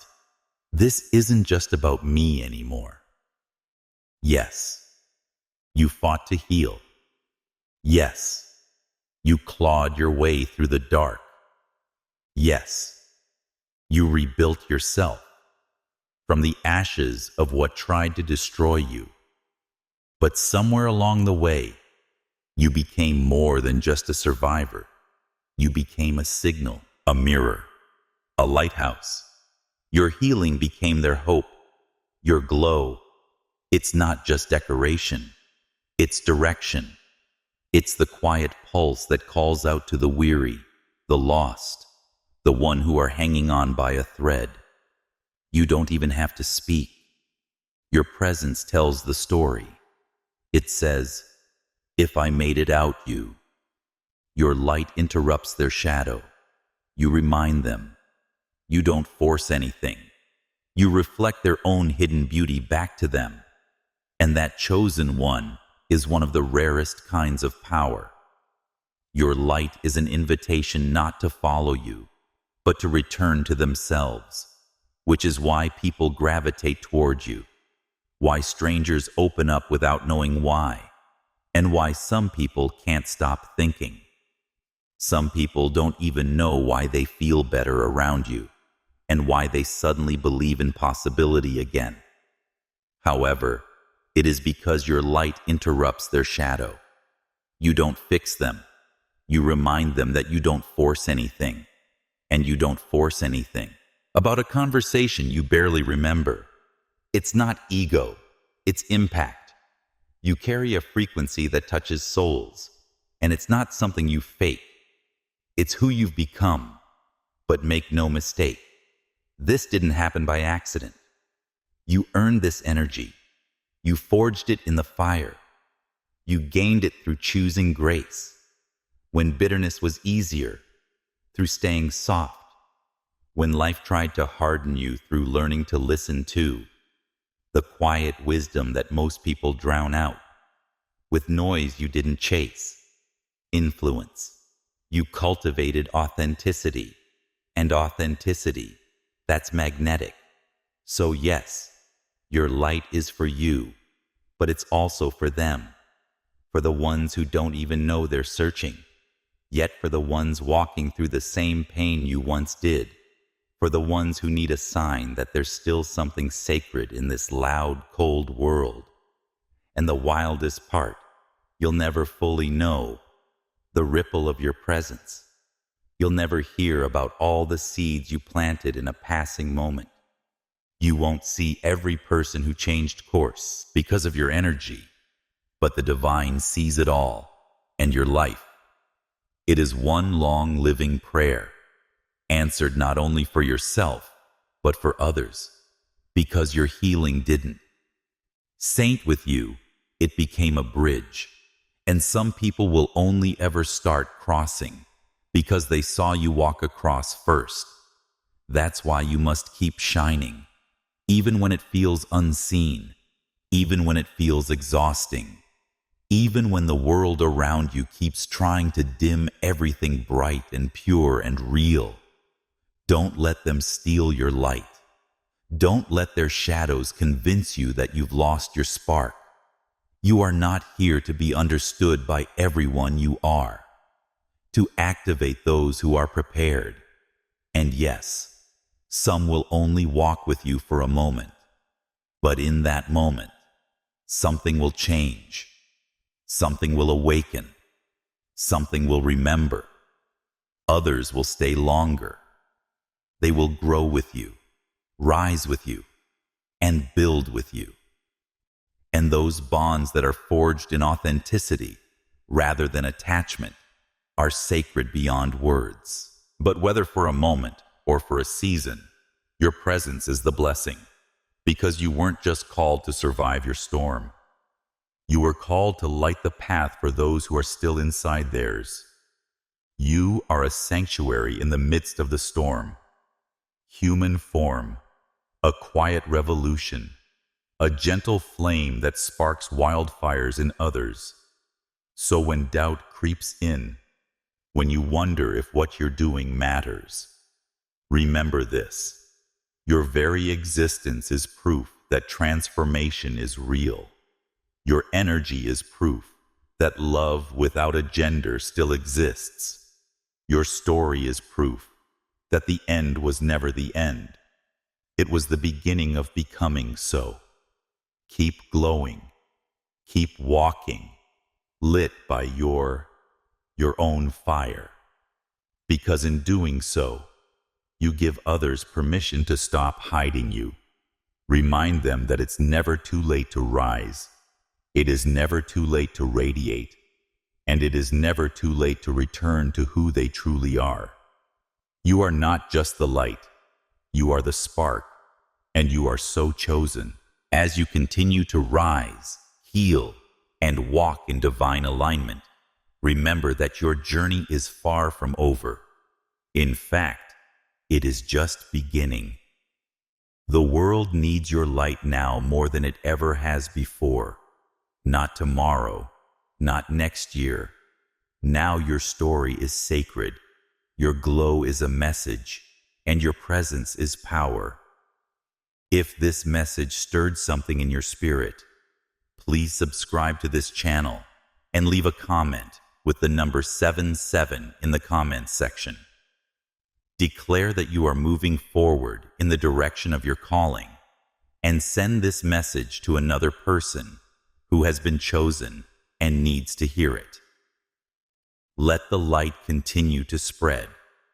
this isn't just about me anymore. Yes, you fought to heal. Yes, you clawed your way through the dark. Yes, you rebuilt yourself from the ashes of what tried to destroy you. But somewhere along the way, you became more than just a survivor. You became a signal, a mirror, a lighthouse. Your healing became their hope. Your glow, it's not just decoration, it's direction. It's the quiet pulse that calls out to the weary, the lost, the one who are hanging on by a thread. You don't even have to speak. Your presence tells the story. It says, if I made it out, you. Your light interrupts their shadow. You remind them. You don't force anything. You reflect their own hidden beauty back to them. And that chosen one is one of the rarest kinds of power. Your light is an invitation not to follow you, but to return to themselves, which is why people gravitate toward you, why strangers open up without knowing why, and why some people can't stop thinking. Some people don't even know why they feel better around you, and why they suddenly believe in possibility again. However, it is because your light interrupts their shadow. You don't fix them. You remind them that you don't force anything, and you don't force anything. About a conversation you barely remember. It's not ego, it's impact. You carry a frequency that touches souls, and it's not something you fake. It's who you've become. But make no mistake, this didn't happen by accident. You earned this energy. You forged it in the fire. You gained it through choosing grace, when bitterness was easier, through staying soft, when life tried to harden you, through learning to listen to the quiet wisdom that most people drown out, with noise you didn't chase, influence. You cultivated authenticity, and authenticity, that's magnetic. So yes, your light is for you, but it's also for them, for the ones who don't even know they're searching, yet for the ones walking through the same pain you once did, for the ones who need a sign that there's still something sacred in this loud, cold world. And the wildest part, you'll never fully know the ripple of your presence. You'll never hear about all the seeds you planted in a passing moment. You won't see every person who changed course because of your energy, but the divine sees it all, and your life. It is one long living prayer, answered not only for yourself, but for others, because your healing didn't. Saint with you, it became a bridge, and some people will only ever start crossing because they saw you walk across first. That's why you must keep shining, even when it feels unseen, even when it feels exhausting, even when the world around you keeps trying to dim everything bright and pure and real. Don't let them steal your light. Don't let their shadows convince you that you've lost your spark. You are not here to be understood by everyone. You are to activate those who are prepared. And yes, some will only walk with you for a moment, but in that moment, something will change. Something will awaken. Something will remember. Others will stay longer. They will grow with you, rise with you, and build with you. And those bonds that are forged in authenticity rather than attachment are sacred beyond words. But whether for a moment or for a season, your presence is the blessing, because you weren't just called to survive your storm. You were called to light the path for those who are still inside theirs. You are a sanctuary in the midst of the storm. Human form, a quiet revolution, a gentle flame that sparks wildfires in others. So when doubt creeps in, when you wonder if what you're doing matters, remember this: your very existence is proof that transformation is real. Your energy is proof that love without a gender still exists. Your story is proof that the end was never the end. It was the beginning of becoming so. Keep glowing. Keep walking, lit by your own fire. Because in doing so, you give others permission to stop hiding you. Remind them that it's never too late to rise. It is never too late to radiate, and it is never too late to return to who they truly are. You are not just the light, you are the spark, and you are so chosen. As you continue to rise, heal, and walk in divine alignment, remember that your journey is far from over. In fact, it is just beginning. The world needs your light now more than it ever has before. Not tomorrow, not next year. Now your story is sacred, your glow is a message, and your presence is power. If this message stirred something in your spirit, please subscribe to this channel and leave a comment with the number 77 in the comments section. Declare that you are moving forward in the direction of your calling and send this message to another person who has been chosen and needs to hear it. Let the light continue to spread